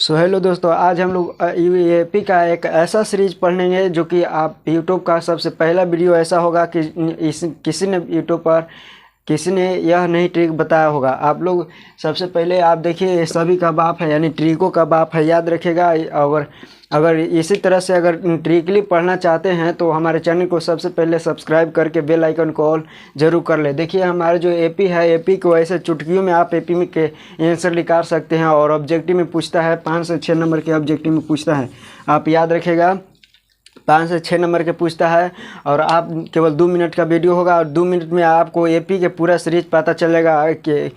Hello दोस्तों, आज हम लोग यूएपी का एक ऐसा सीरीज पढ़ेंगे जो कि आप यूट्यूब का सबसे पहला वीडियो ऐसा होगा कि किसी ने यूट्यूब पर किसी ने यह नहीं ट्रिक बताया होगा। आप लोग सबसे पहले आप देखिए, सभी का बाप है यानी ट्रिकों का बाप है, याद रखिएगा। अगर इसी तरह से अगर ट्रिकली पढ़ना चाहते हैं तो हमारे चैनल को सबसे पहले सब्सक्राइब करके बेल आइकन को ऑल जरूर कर ले। देखिए, हमारे जो एपी है, एपी को ऐसे चुटकियों में आप एपी में के आंसर निकाल सकते हैं और ऑब्जेक्टिव में पूछता है 5 से 6 नंबर के ऑब्जेक्टिव में पूछता है। आप याद रखिएगा, 5 से 6 नंबर के पूछता है और आप केवल 2 मिनट का वीडियो होगा और 2 मिनट में आपको एपी के पूरा सीरीज पता चलेगा कि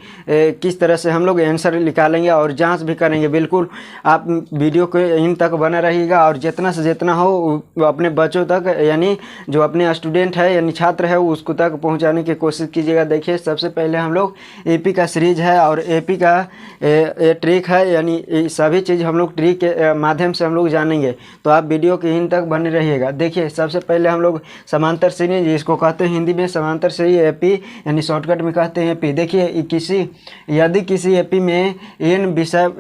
किस तरह से हम लोग आंसर निकालेंगे और जांच भी करेंगे। बिल्कुल आप वीडियो के इन तक बना रहिएगा और जितना से जितना हो अपने बच्चों तक, यानी जो अपने स्टूडेंट है यानी छात्र है उसको तक पहुंचाने की कोशिश कीजिएगा। देखिए, सबसे पहले हम लोग एपी का सीरीज है और एपी का ट्रिक है, यानी सभी चीज़ हम लोग ट्रिक के माध्यम से हम लोग जानेंगे, तो आप वीडियो के इन तक बने रहिएगा। देखिए, सबसे पहले हम लोग समांतर श्रेणी, जिसको कहते हैं हिंदी में समांतर श्रेणी एपी, यानी शॉर्टकट में कहते हैं एपी। देखिए, यदि किसी एपी में एन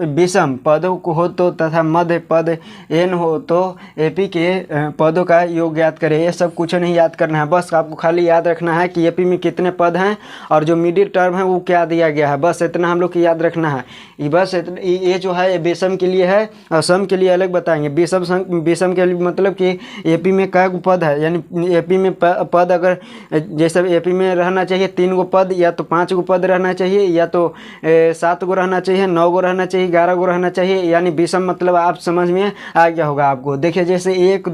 विषम पदों को हो तो तथा मध्य पद एन हो तो एपी के पदों का योग याद करें। ये सब कुछ नहीं याद करना है, बस आपको खाली याद रखना है कि एपी में कितने पद हैं और जो मिडिल टर्म है वो क्या दिया गया है, बस इतना हम लोग को याद रखना है। बस ये जो है विषम के लिए है और सम के लिए अलग बताएंगे। विषम के लिए मतलब कि एपी में कै गो पद है, यानी एपी में पद अगर जैसे एपी में रहना चाहिए 3 गो पद, या तो 5 गो पद रहना चाहिए, या तो 7 गो रहना चाहिए, 9 गो रहना चाहिए, 11 गो रहना चाहिए, यानी विषम मतलब आप समझ में आ गया होगा आपको। देखिए, जैसे 1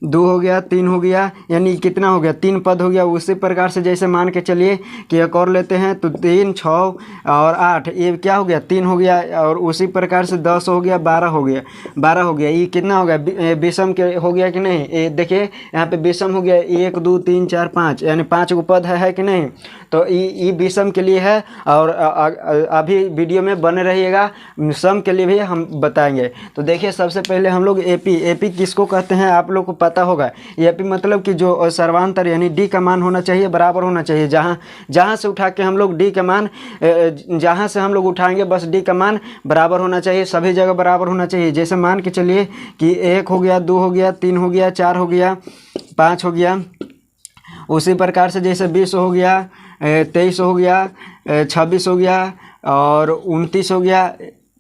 2 हो गया, 3 हो गया, यानी कितना हो गया, 3 पद हो गया। उसी प्रकार से जैसे मान के चलिए कि एक और लेते हैं तो 3 6 और 8, ये क्या हो गया, 3 हो गया। और उसी प्रकार से 10 हो गया, 12 हो गया। ये कितना हो गया, विषम के हो गया कि नहीं। ये देखिए, यहाँ पे विषम हो गया 1 2 3 4 5, यानी 5 गो पद है कि नहीं। तो ये विषम के लिए है और अभी वीडियो में बने रहिएगा, सम के लिए भी हम बताएंगे। तो देखिए, सबसे पहले हम लोग एपी किसको कहते हैं आप लोग को पता होगा। एपी मतलब कि जो सर्वांतर यानी डी का मान होना चाहिए, बराबर होना चाहिए। जहाँ से उठा के हम लोग डी का मान, जहाँ से हम लोग उठाएंगे बस डी का मान बराबर होना चाहिए, सभी जगह बराबर होना चाहिए। जैसे मान के चलिए कि 1 हो गया, 2 हो गया, 3 हो गया, 4 हो गया, 5 हो गया। उसी प्रकार से जैसे 20 हो गया, 23 हो गया, 26 हो गया और 29 हो गया।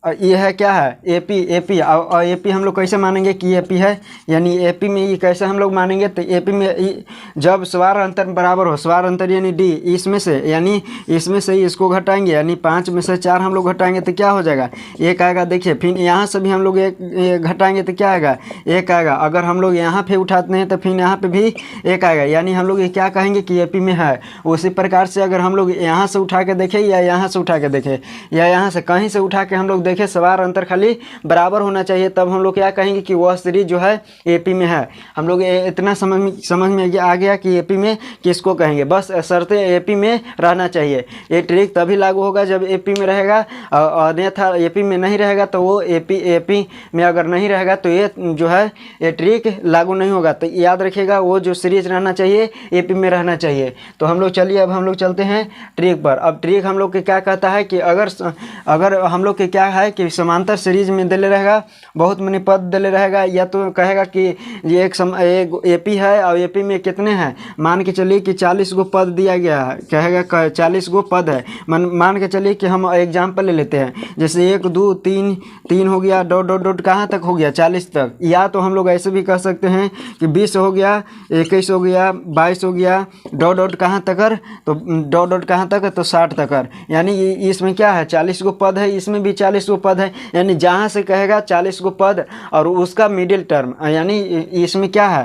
ये है क्या है, एपी। और एपी हम लोग कैसे मानेंगे कि एपी है, यानी एपी में ये कैसे हम लोग मानेंगे, तो एपी में जब स्वर अंतर बराबर हो, स्वर अंतर यानी डी, इसमें से यानी इसमें से इसको घटाएंगे, यानी 5 में से 4 हम लोग घटाएंगे तो क्या हो जाएगा, 1 आएगा। देखिए, फिर यहाँ से भी हम लोग 1 घटाएंगे तो क्या आएगा, 1 आएगा। अगर हम लोग यहाँ पे उठाते हैं तो फिर यहाँ पे भी 1 आएगा, यानी हम लोग ये क्या कहेंगे कि एपी में है। उसी प्रकार से अगर हम लोग यहाँ से उठा के देखें या यहाँ से उठा के देखें या यहाँ से कहीं से उठा के हम लोग देखें, सवार अंतर खाली बराबर होना चाहिए, तब हम लोग क्या कहेंगे कि वह सीरीज जो है एपी में है। हम लोग इतना समझ में आ गया कि एपी में किसको कहेंगे, बस शर्तें एपी में रहना चाहिए। ये ट्रिक तभी लागू होगा जब एपी में रहेगा, अन्यथा एपी में नहीं रहेगा तो वो एपी में अगर नहीं रहेगा तो ये जो है ये ट्रिक लागू नहीं होगा। तो याद रखिएगा, वो जो सीरीज रहना चाहिए एपी में रहना चाहिए। तो हम लोग चलिए, अब हम लोग चलते हैं ट्रिक पर। अब ट्रिक हम लोग के क्या कहता है कि अगर हम लोग के क्या है कि समांतर सीरीज में दिले रहेगा, बहुत मनी पद दिले रहेगा, या तो कहेगा कि ये एक एपी है और एपी में कितने हैं, मान के चलिए कि 40 गो पद दिया गया है, कहेगा 40 गो पद है। मान के चलिए कि हम एग्जाम्पल ले लेते हैं, जैसे 1 2 3 हो गया, डॉट डॉट डॉट कहाँ तक हो गया, 40 तक। या तो हम लोग ऐसे भी कह सकते हैं कि 20 हो गया, 21 हो गया, 22 हो गया, डॉट डॉट कहाँ तक, तो डॉट डॉट कहाँ तक, तो 60 तक। यानी इसमें क्या है, 40 गो पद है, इसमें भी 40 गो पद है, यानी जहाँ से कहेगा 40 गो पद और उसका मिडिल टर्म, यानी इसमें क्या है,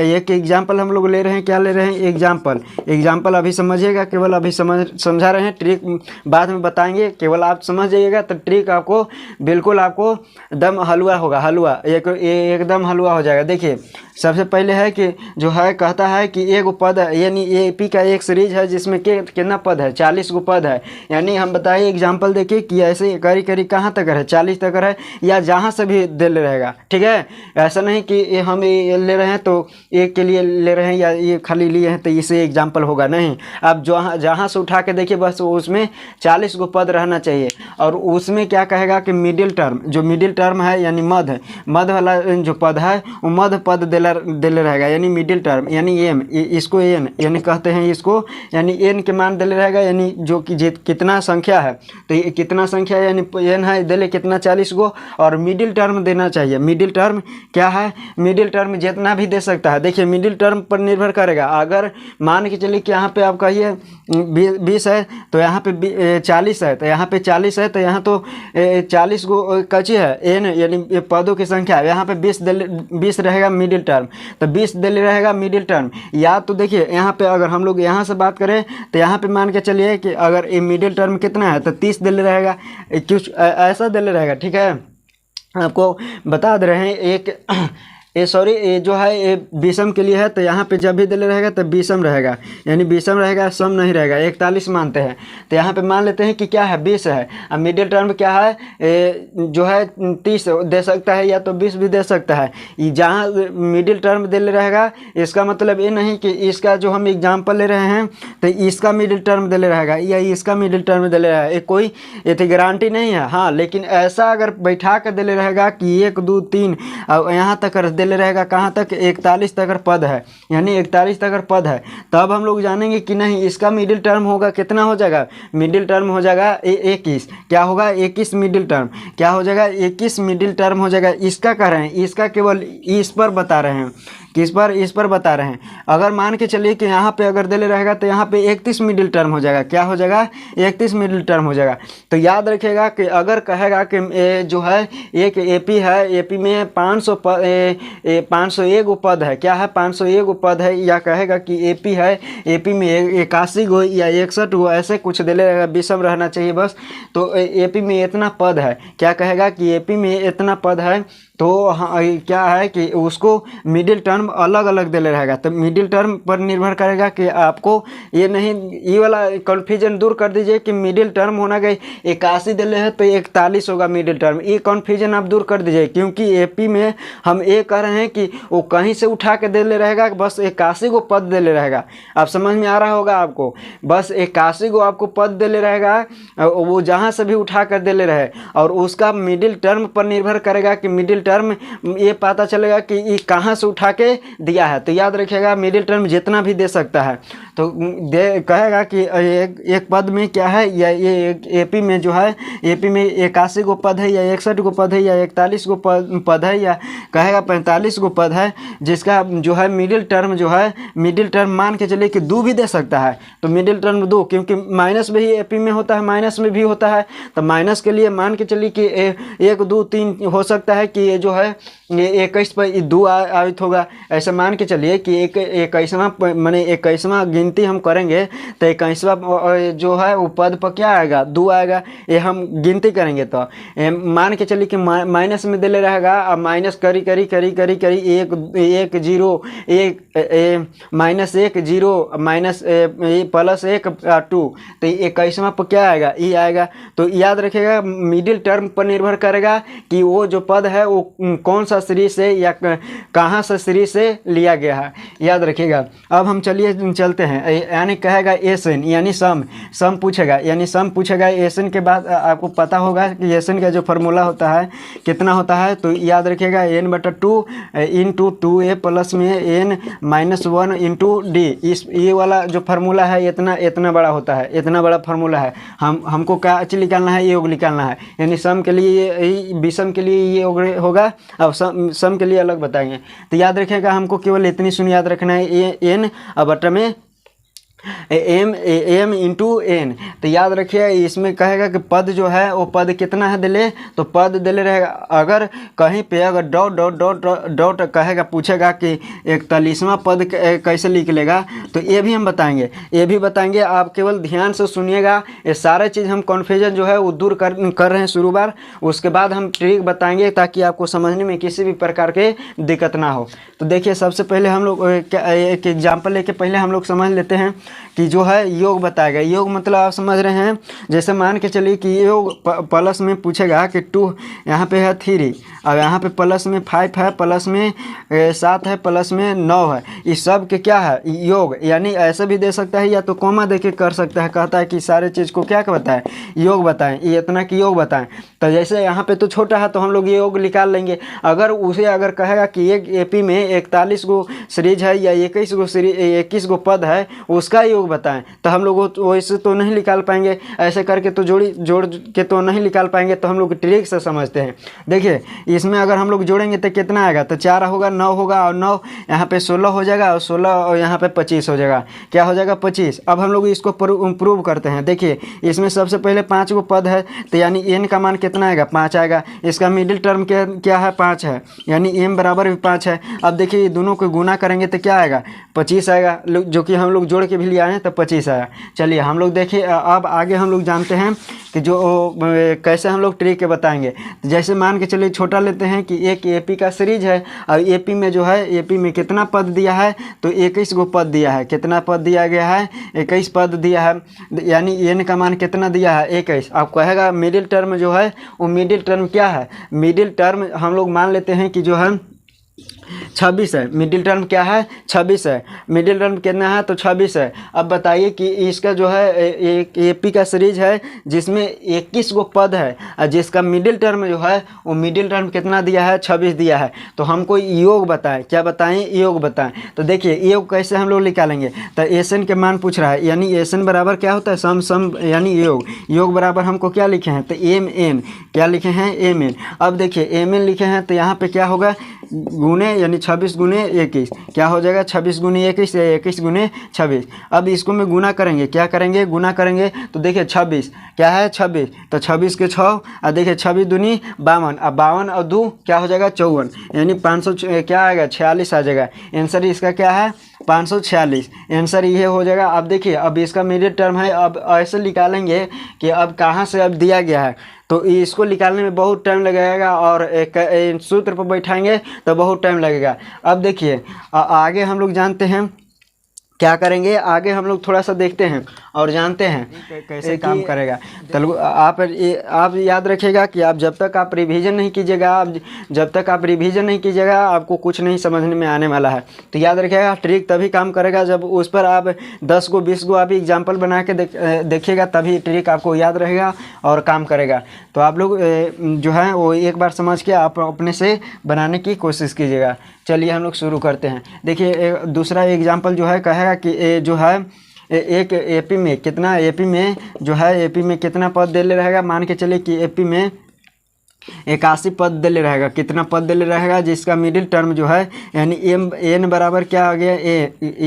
एक एग्जाम्पल हम लोग ले रहे हैं। क्या ले रहे हैं, एग्जाम्पल अभी समझिएगा, केवल अभी समझा रहे हैं, ट्रिक बाद में बताएंगे। केवल आप समझ जाइएगा तो ट्रिक आपको बिल्कुल आपको दम हलवा होगा, एकदम हलवा हो जाएगा। देखिए, सबसे पहले है कि जो है कहता है कि 1 पद है, यानी एपी का एक सीरीज है जिसमें कितना पद है, 40 गो पद है। यानी हम बताइए एग्जाम्पल देखिए कि ऐसे करी तारीख कहाँ तक है, 40 तक है, या जहाँ से भी दे ले रहेगा। ठीक है, ऐसा नहीं कि हम ये ले रहे हैं तो एक के लिए ले रहे हैं या ये खाली लिए हैं तो इसे एग्जाम्पल होगा, नहीं। आप जहाँ से उठा के देखिए बस उसमें 40 गो पद रहना चाहिए। और उसमें क्या कहेगा कि मिडिल टर्म, जो मिडिल टर्म है यानी मध्य वाला जो पद है वो मध्य पद देले रहेगा, यानी मिडिल टर्म, यानी एम, इसको एन यानी कहते हैं इसको, यानी एन के मान देले रहेगा, यानी जो कि कितना संख्या है तो ये कितना संख्या यानी एन है देले कितना 40 गो। और मिडिल टर्म देना चाहिए। मिडिल टर्म क्या है, मिडिल टर्म जितना भी दे सकता है। देखिए मिडिल टर्म पर निर्भर करेगा। अगर मान के चलिए कि यहाँ पे आप कहिए 20 है तो यहाँ पे 40 है, तो यहाँ पे 40 है, तो यहाँ तो 40 गो कची है एन यानी पदों की संख्या है। यहाँ पे 20 रहेगा मिडिल टर्म, तो 20 दिल्ली रहेगा मिडिल टर्म। या तो देखिए यहाँ पे अगर हम लोग यहाँ से बात करें तो यहाँ पे मान के चलिए कि अगर ये मिडिल टर्म कितना है तो 30 दिल्ली रहेगा, कुछ ऐसा दिल्ली रहेगा। ठीक है, आपको बता दे रहे हैं एक ये जो है ये विषम के लिए है, तो यहाँ पे जब भी दिल रहेगा तो विषम रहेगा, यानी विषम रहेगा, सम नहीं रहेगा। 41 मानते हैं तो यहाँ पे मान लेते हैं कि क्या है 20 है। अब मिडिल टर्म क्या है, जो है 30 दे सकता है या तो 20 भी दे सकता है। जहाँ मिडिल टर्म दिल रहेगा इसका मतलब ये नहीं कि इसका जो हम एग्जाम्पल ले रहे हैं तो इसका मिडिल टर्म दिल रहेगा या इसका मिडिल टर्म दिल रहेगा, ये कोई ये गारंटी नहीं है। हाँ, लेकिन ऐसा अगर बैठा कर दिल रहेगा कि 1 2 3 और यहाँ तक दिल रहेगा, कहाँ तक 41 तक पद है, यानी 41 तक पद है, तब हम लोग जानेंगे कि नहीं इसका मिडिल टर्म होगा, कितना हो जाएगा मिडिल टर्म हो जाएगा 21। क्या होगा 21 मिडिल टर्म, क्या हो जाएगा 21 मिडिल टर्म हो जाएगा। इसका कह रहे हैं, इसका केवल इस पर बता रहे हैं, किस पर, इस पर बता रहे हैं। अगर मान के चलिए कि यहाँ पे अगर दिल रहेगा तो यहाँ पे 31 मिडिल टर्म हो जाएगा। क्या हो जाएगा 31 मिडिल टर्म हो जाएगा। तो याद रखिएगा कि अगर कहेगा कि जो है एक एपी है, एपी में 501 गो पद है, क्या है 501 गो पद है, या कहेगा कि एपी है, एपी में 81 गो या 61 गो ऐसे कुछ दिले रहेगा, विषम रहना चाहिए बस। तो एपी में इतना पद है, क्या कहेगा कि एपी में इतना पद है, तो हाँ क्या है कि उसको मिडिल टर्म अलग अलग दिले रहेगा। तो मिडिल टर्म पर निर्भर करेगा कि आपको ये नहीं, ये वाला कन्फ्यूजन दूर कर दीजिए कि मिडिल टर्म होना गई 81 दिले है तो 41 होगा मिडिल टर्म, ये कन्फ्यूजन आप दूर कर दीजिए। क्योंकि एपी में हम ये कह रहे हैं कि वो कहीं से उठा के दिले रहेगा, बस 81 को पद दिले रहेगा। आप समझ में आ रहा होगा आपको, बस 81 को आपको पद दिले रहेगा, वो जहाँ से भी उठा कर दिले रहे, और उसका मिडिल टर्म पर निर्भर करेगा कि मिडिल टर्म ये पता चलेगा कि ये कहाँ से उठा के दिया है। तो याद रखिएगा मिडिल टर्म जितना भी दे सकता है, तो कहेगा कि एक पद में क्या है, या ये एपी में जो है एपी में 81 गो पद है या 61 गो पद है या 41 गो पद है या कहेगा 45 गो पद है, जिसका जो है मिडिल टर्म जो है, मिडिल टर्म मान के चलिए कि 2 भी दे सकता है। तो मिडिल टर्म 2, क्योंकि माइनस में ही एपी में होता है, माइनस में भी होता है, तो माइनस के लिए मान के चलिए कि 1 2 3 हो सकता है कि ये जो है ये 21 पर 2 आयत होगा। ऐसा मान के चलिए कि 21वां माने 21वां गिनती हम करेंगे तो 21वां जो है वो पद पर क्या आएगा 2 आएगा, ये हम गिनती करेंगे। तो मान के चलिए कि माइनस में दिले रहेगा, अब माइनस करी 1 0 1 माइनस 1 0 माइनस प्लस 1 2, तो 21वां पर क्या आएगा ये आएगा। तो याद रखिएगा मिडिल टर्म पर निर्भर करेगा कि वो जो पद है वो कौन सा सीरीज से या कहाँ से सीरीज से लिया गया है, याद रखिएगा। अब हम चलते हैं, यानी कहेगा एसन यानी सम पूछेगा, यानी सम पूछेगा। एसन के बाद आपको पता होगा कि एसन का जो फार्मूला होता है कितना होता है, तो याद रखिएगा n/2 इंटू 2a प्लस में n-1 इंटू डी। इस ये वाला जो फार्मूला है इतना बड़ा होता है, इतना बड़ा फार्मूला है। हमको क्या चीज निकालना है, ये योग निकालना है, यानी सम के लिए विषम के लिए ये योग होगा, अब सम के लिए अलग बताएंगे। तो याद रखिएगा हमको केवल इतनी सुन याद रखना है, एन अब बटा में एम इंटू एन। तो याद रखिए इसमें कहेगा कि पद जो है वो पद कितना है दिले, तो पद दिले रहेगा। अगर कहीं पे अगर डॉट डॉट डॉट डॉट कहेगा पूछेगा कि 41वां पद कैसे लिख लेगा, तो ये भी हम बताएंगे, आप केवल ध्यान से सुनिएगा। ये सारे चीज़ हम कन्फ्यूजन जो है वो दूर कर रहे हैं शुरू बार, उसके बाद हम ट्रिक बताएंगे ताकि आपको समझने में किसी भी प्रकार के दिक्कत ना हो। तो देखिए सबसे पहले हम लोग एक एग्जाम्पल लेके पहले हम लोग समझ लेते हैं। कि जो है योग बताएगा। योग मतलब आप समझ रहे हैं, जैसे मान के चलिए कि योग प्लस में पूछेगा कि 2 यहाँ पे है 3, अब यहाँ पे प्लस में 5 है, प्लस में 7 है, प्लस में 9 है, इस सब के क्या है योग। यानी ऐसे भी दे सकता है या तो कॉमा दे के कर सकता है, कहता है कि सारे चीज़ को क्या बताएं, योग बताएं, ये इतना कि योग बताएं। तो जैसे यहाँ पे तो छोटा है तो हम लोग ये योग निकाल लेंगे। अगर उसे अगर कहेगा कि एक एपी में 41 गो सीरीज है या 21 गो पद है, उसका योग बताएं, तो हम लोग वैसे तो नहीं निकाल पाएंगे, ऐसे करके तो जोड़ के तो नहीं निकाल पाएंगे। तो हम लोग ट्रिक से समझते हैं। देखिए इसमें अगर हम लोग जोड़ेंगे तो कितना आएगा, तो 4 होगा, 9 होगा, और 9 यहाँ पे 16 हो जाएगा, और 16 और यहाँ पे 25 हो जाएगा। क्या हो जाएगा 25। अब हम लोग इसको प्रूव करते हैं। देखिए इसमें सबसे पहले 5 गो पद है, तो यानी n का मान कितना आएगा, 5 आएगा। इसका मिडिल टर्म क्या है, 5 है, यानी m बराबर भी 5 है। अब देखिए दोनों को गुना करेंगे तो क्या आएगा, 25 आएगा, जो कि हम लोग जोड़ के भी ले आए हैं, तो 25 आया। चलिए हम लोग देखिए अब आगे हम लोग जानते हैं कि जो कैसे हम लोग ट्रिक के बताएंगे। जैसे मान के चलिए छोटा लेते हैं कि एक एपी का सीरीज है, और एपी में जो है एपी में कितना पद दिया है, तो 21 गो पद दिया है। कितना पद दिया गया है, 21 पद दिया है, यानी n का मान कितना दिया है, 21। आप कहेगा मिडिल टर्म जो है वो मिडिल टर्म क्या है, मिडिल टर्म हम लोग मान लेते हैं कि जो है 26 है। मिडिल टर्म क्या है, 26 है। मिडिल टर्म कितना है, तो 26 है। अब बताइए कि इसका जो है एक एपी का सीरीज है जिसमें 21 गो पद है, और जिसका मिडिल टर्म जो है वो मिडिल टर्म कितना दिया है, 26 दिया है। तो हमको योग बताएं, क्या बताएं, योग बताएं। तो देखिए योग कैसे हम लोग निकालेंगे, तो एसन के मान पूछ रहा है, यानी एसन बराबर क्या होता है, सम यानी योग बराबर हमको क्या लिखे हैं, तो एम क्या लिखे हैं, एम। अब देखिए एम लिखे हैं, तो यहाँ पे क्या होगा, गुने यानी 26 गुने 21, क्या हो जाएगा 26 गुने 21 या 21 गुने 26। अब इसको में गुना करेंगे, क्या करेंगे, गुना करेंगे, तो देखिए 26 क्या है, 26, तो 26 के 6, और देखिए 26 दूनी 52, अब 52 और 2 क्या हो जाएगा 54, यानी 500 क्या आएगा 46 आ जाएगा। आंसर इसका क्या है 546, आंसर ये हो जाएगा। अब देखिए अब इसका मिडिल टर्म है, अब ऐसे निकालेंगे कि अब कहाँ से अब दिया गया है, तो इसको निकालने में बहुत टाइम लगेगा, और एक सूत्र पर बैठाएंगे तो बहुत टाइम लगेगा। अब देखिए आगे हम लोग जानते हैं क्या करेंगे, आगे हम लोग थोड़ा सा देखते हैं और जानते हैं कैसे काम करेगा। तो आप याद रखिएगा कि आप जब तक आप रिवीजन नहीं कीजिएगा, आपको कुछ नहीं समझने में आने वाला है। तो याद रखिएगा ट्रिक तभी काम करेगा जब उस पर आप 10 गो 20 गो आप एग्जाम्पल बना के देखिएगा, तभी ट्रिक आपको याद रहेगा और काम करेगा। तो आप लोग जो है वो एक बार समझ के आप अपने से बनाने की कोशिश कीजिएगा। चलिए हम लोग शुरू करते हैं। देखिए दूसरा एग्जाम्पल जो है कहेगा कि जो है एक एपी में कितना, एपी में जो है एपी में कितना पद दिले रहेगा। मान के चलिए कि एपी में 81 पद दिले रहेगा। कितना पद दिले रहेगा, जिसका मिडिल टर्म जो है यानी एन बराबर क्या आ गया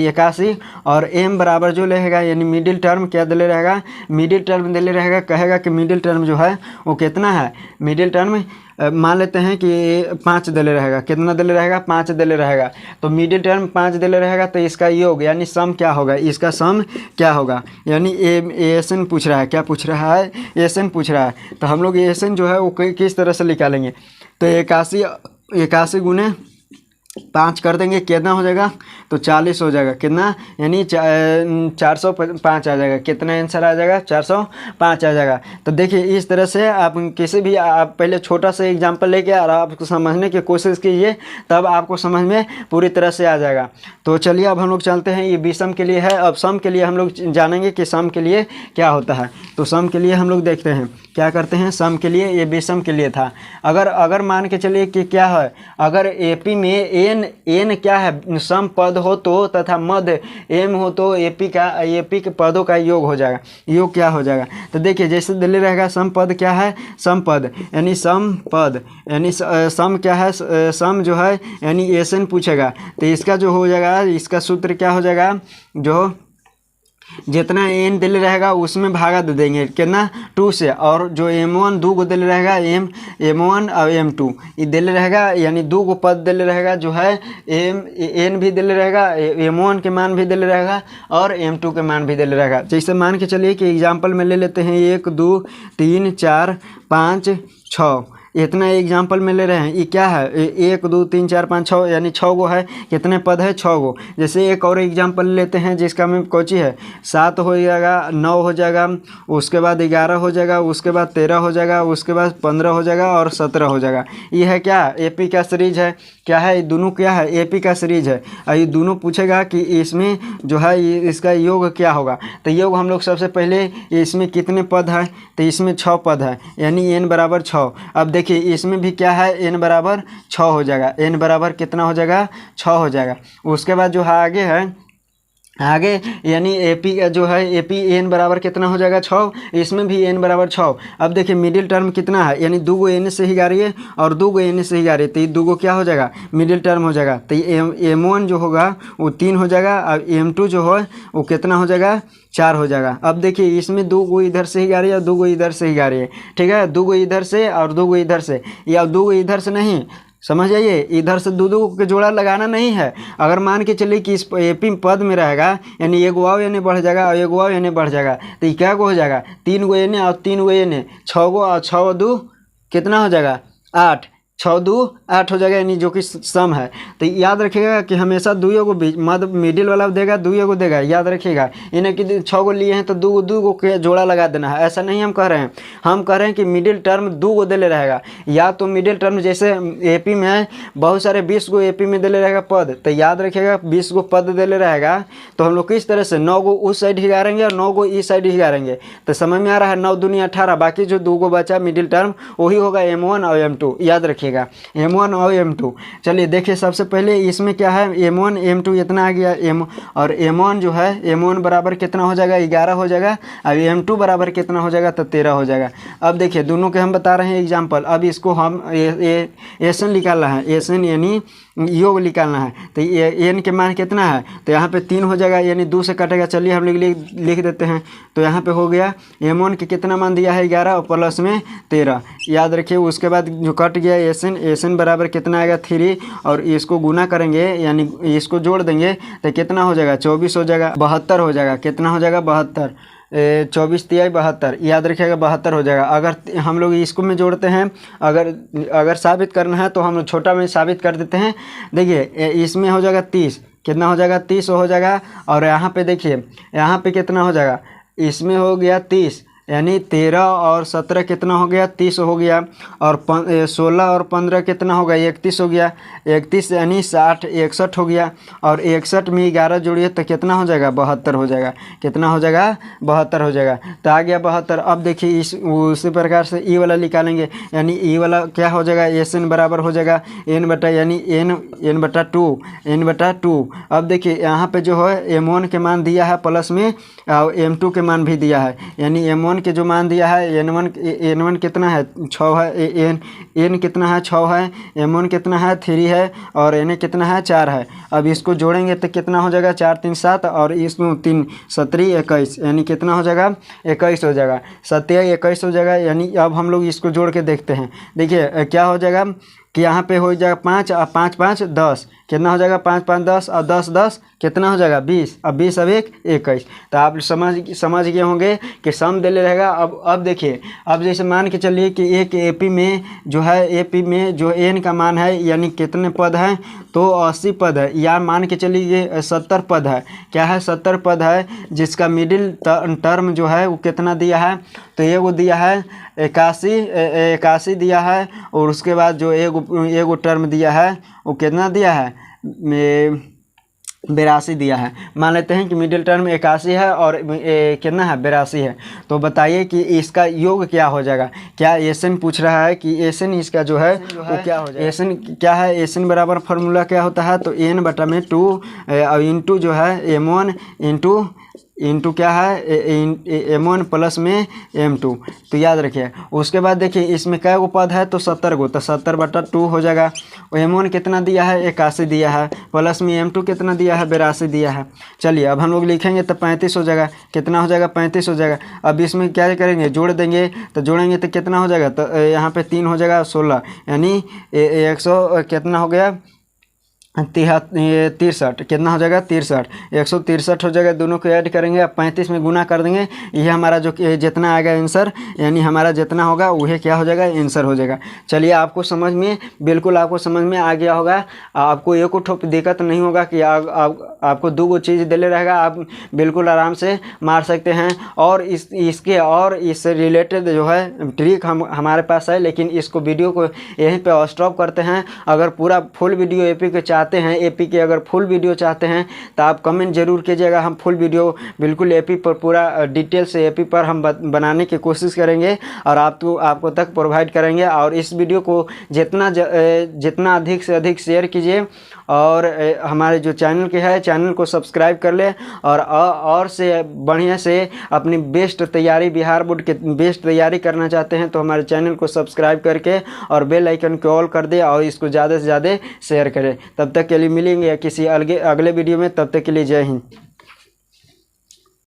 81, और एम बराबर जो रहेगा यानी मिडिल टर्म क्या दिले रहेगा, मिडिल टर्म दिले रहेगा। कहेगा कि मिडिल टर्म जो है वो कितना है, मिडिल टर्म मान लेते हैं कि 5 दिले रहेगा। कितना दिले रहेगा, 5 दिले रहेगा। तो मिडिल टर्म 5 दिले रहेगा, तो इसका योग यानी सम क्या होगा, इसका सम क्या होगा, यानी एसन पूछ रहा है। क्या पूछ रहा है, एसन पूछ रहा है। तो हम लोग एसन जो है वो किस तरह से निकालेंगे, तो 81 गुने 5 कर देंगे, कितना हो जाएगा, तो 40 हो जाएगा। कितना, यानी 405 आ जाएगा। कितना आंसर आ जाएगा, 405 आ जाएगा। तो देखिए इस तरह से आप किसी भी, आप पहले छोटा सा एग्जांपल लेके और आप समझने की कोशिश कीजिए, तब आपको समझ में पूरी तरह से आ जाएगा। तो चलिए अब हम लोग चलते हैं, ये विषम के लिए है। अब सम के लिए हम लोग जानेंगे कि सम के लिए क्या होता है। तो सम के लिए हम लोग देखते हैं क्या करते हैं। सम के लिए, ये विषम के लिए था। अगर मान के चलिए कि क्या है, अगर एपी में एन क्या है, सम पद हो तो तथा मध्य एम हो तो एपी के पदों का योग हो जाएगा। योग क्या हो जाएगा, तो देखिए जैसे दिल्ली रहेगा सम पद क्या है, सम पद यानी सम पद यानी सम क्या है, सम जो है यानी एसन पूछेगा, तो इसका जो हो जाएगा, इसका सूत्र क्या हो जाएगा, जो जितना एन दिल रहेगा उसमें भागा दे देंगे कितना, 2 से। और जो m1 2 गो दिल रहेगा, m1 और m2 ये दिल रहेगा, यानी 2 गो पद दिल रहेगा, जो है n भी दिल रहेगा, m1 के मान भी दिल रहेगा और m2 के मान भी दिल रहेगा। जैसे मान के चलिए कि एग्जाम्पल में ले लेते हैं 1 2 3 4 5 6, इतना एग्जाम्पल में ले रहे हैं। ये क्या है, 1 2 3 4 5 6 यानी 6 गो है। कितने पद है, 6 गो। जैसे एक और एग्जाम्पल लेते हैं जिसका में कोची है, 7 हो जाएगा, 9 हो जाएगा, उसके बाद 11 हो जाएगा, उसके बाद 13 हो जाएगा, उसके बाद 15 हो जाएगा और 17 हो जाएगा। ये है क्या, एपी का सीरीज है। क्या है, ये दोनों क्या है, एपी का सीरीज है। और ये दोनों पूछेगा कि इसमें जो है ये इसका योग क्या होगा। तो योग हम लोग सबसे पहले इसमें कितने पद है, तो इसमें 6 पद है, यानी n बराबर 6। अब देखिए इसमें भी क्या है, n बराबर 6 हो जाएगा। n बराबर कितना हो जाएगा, 6 हो जाएगा। उसके बाद जो है आगे यानी एपी का जो है एपी एन बराबर कितना हो जाएगा, 6। इसमें भी एन बराबर 6। अब देखिए मिडिल टर्म कितना है, यानी 2 गो एन से ही गा रही है और 2 गो एन से ही गा रही है, तो ये 2 गो क्या हो जाएगा, मिडिल टर्म हो जाएगा। तो M1 जो होगा वो 3 हो जाएगा और M2 जो है वो कितना हो जाएगा, 4 हो जाएगा। अब देखिए इसमें 2 गो इधर से ही गा रही है और 2 गो इधर से ही गा रही है, ठीक है। 2 गो इधर से और 2 गो इधर से, या 2 गो इधर से नहीं, समझ आइए, इधर से 2 के जोड़ा लगाना नहीं है। अगर मान के चलिए कि इस एपी पद में रहेगा, यानी एक वाव यानी बढ़ जाएगा और एक वाव यानी बढ़ जाएगा, तो ये क्या को हो जाएगा, 3 गो एने और 3 गो एने, 6 गो और 6 और 2 कितना हो जाएगा, 8। 6 2 8 हो जाएगा, यानी जो कि सम है। तो याद रखिएगा कि हमेशा 2 को मध्य मिडिल वाला देगा, 2 को देगा, याद रखिएगा। इन्हें कि 6 को लिए हैं तो 2 को के जोड़ा लगा देना है, ऐसा नहीं हम कह रहे हैं। हम कह रहे हैं कि मिडिल टर्म 2 को दे रहेगा, या तो मिडिल टर्म जैसे एपी में है बहुत सारे 20 गो एपी में दे रहेगा पद, तो याद रखिएगा 20 गो पद दे रहेगा, तो हम लोग किस तरह से 9 गो उस साइड ही गारेंगे और 9 गो इस साइड ही गारेंगे। तो समझ में आ रहा है, 9 दूनी 18, बाकी जो 2 गो बचा मिडिल टर्म वही होगा M1 और M2, याद रखिएगा M1 और M2। चलिए देखिए सबसे पहले इसमें क्या है, M1 M2 इतना आ गया और M1 जो है M1 बराबर कितना हो जाएगा, 11 हो जाएगा, अब M2 बराबर कितना हो जाएगा, तो 13 हो जाएगा। अब देखिए दोनों के हम बता रहे हैं एग्जाम्पल। अब इसको हम एसन निकालना है, एसन यानी योग निकालना है। तो एन के मान कितना है, तो यहाँ पे 3 हो जाएगा, यानी 2 से कटेगा। चलिए हम लिख देते हैं। तो यहाँ पे हो गया M1 के कितना मान दिया है, 11 और प्लस में 13, याद रखिए। उसके बाद जो कट गया एसन बराबर कितना आएगा, 3, और इसको गुना करेंगे यानी इसको जोड़ देंगे तो कितना हो जाएगा, 24 हो जाएगा, 72 हो जाएगा। कितना हो जाएगा, 72, 24 तिहाई 72, याद रखिएगा 72 हो जाएगा। अगर हम लोग इसको में जोड़ते हैं, अगर साबित करना है तो हम लोग छोटा में साबित कर देते हैं। देखिए इसमें हो जाएगा 30, कितना हो जाएगा, 30 हो जाएगा। और यहाँ पे देखिए यहाँ पे कितना हो जाएगा, इसमें हो गया 30, यानी 13 और 17 कितना हो गया, 30 हो गया। और 16 और 15 कितना हो गया, 31 हो गया। 31 यानी 60 61 हो गया। और 61 में 11 जोड़िए तो कितना हो जाएगा, 72 हो जाएगा। कितना हो जाएगा, 72 हो जाएगा। तो आ गया 72। अब देखिए उसी प्रकार से ई वाला निकालेंगे, यानी ई वाला क्या हो जाएगा, एस एन बराबर हो जाएगा एन बटा यानी एन बटा 2। अब देखिए यहाँ पे जो है M1 के मान दिया है प्लस में और M2 के मान भी दिया है, यानी M1 के जो मान दिया है N1 कितना है, 6 है, N कितना है, 6 है, M1 कितना है, 3 है, और N कितना है, 4 है। अब इसको जोड़ेंगे तो कितना हो जाएगा, 4 3 7, और इसमें 3 17 21, यानी कितना हो जाएगा, 21 हो जाएगा। 27 21 हो जाएगा। यानी अब हम लोग इसको जोड़ के देखते हैं। देखिए क्या हो जाएगा कि यहाँ पे हो जाएगा 5 और 5 5 10, कितना हो जाएगा, 5 5 10 और 10 10 कितना हो जाएगा, 20। अब 20 अब 1 21। तो आप समझ गए होंगे कि सम दे रहेगा। अब देखिए, अब जैसे मान के चलिए कि एक एपी में जो एन का मान है, यानी कितने पद हैं, तो 80 पद है, या मान के चलिए ये 70 पद है। क्या है, 70 पद है, जिसका मिडिल टर्म जो है वो कितना दिया है, तो ये वो दिया है 81 दिया है। और उसके बाद जो एगो टर्म दिया है वो कितना दिया है, 82 दिया है। मान लेते हैं कि मिडिल टर्म 81 है और कितना है, 82 है। तो बताइए कि इसका योग क्या हो जाएगा। क्या एसन पूछ रहा है कि एसन इसका जो है वो क्या हो जाएगा। एसन क्या है, एसन बराबर फार्मूला क्या होता है, तो n बटा में 2 और इंटू जो है M1 इंटू क्या है, M1 प्लस में M2। तो याद रखिए। उसके बाद देखिए इसमें कै गो पद है, तो 70 गो, तो 70 बटा 2 हो जाएगा। M1 कितना दिया है, 81 दिया है, प्लस में M2 कितना दिया है, 82 दिया है। चलिए अब हम लोग लिखेंगे तो 35 हो जाएगा। कितना हो जाएगा, 35 हो जाएगा। अब इसमें क्या करेंगे, जोड़ देंगे, तो जोड़ेंगे तो कितना हो जाएगा, तो यहाँ पे 3 हो जाएगा 16, यानी 100 कितना हो गया, 63 कितना हो जाएगा 63, 163 हो जाएगा। दोनों को ऐड करेंगे, अब 35 में गुना कर देंगे, ये हमारा जो जितना आएगा आंसर, यानी हमारा जितना होगा वही क्या हो जाएगा आंसर हो जाएगा। चलिए आपको समझ में, बिल्कुल आपको समझ में आ गया होगा। आपको एक ठोप दिक्कत नहीं होगा कि आपको दो गो चीज़ दिले रहेगा, आप बिल्कुल आराम से मार सकते हैं। और इससे रिलेटेड जो है ट्रिक हमारे पास है, लेकिन इसको वीडियो को यहीं पे स्टॉप करते हैं। अगर पूरा फुल वीडियो एपी के चाहते हैं, एपी के अगर फुल वीडियो चाहते हैं तो आप कमेंट जरूर कीजिएगा। हम फुल वीडियो बिल्कुल एपी पर पूरा डिटेल से एपी पर हम बनाने की कोशिश करेंगे और आपको तक प्रोवाइड करेंगे। और इस वीडियो को जितना अधिक से अधिक शेयर कीजिए और हमारे जो चैनल के है चैनल को सब्सक्राइब कर ले और से बढ़िया से अपनी बेस्ट तैयारी, बिहार बोर्ड के बेस्ट तैयारी करना चाहते हैं तो हमारे चैनल को सब्सक्राइब करके और बेल आइकन को ऑल कर दे और इसको ज़्यादा से ज़्यादा शेयर करें। तब तक के लिए मिलेंगे किसी अगले वीडियो में, तब तक के लिए जय हिंद।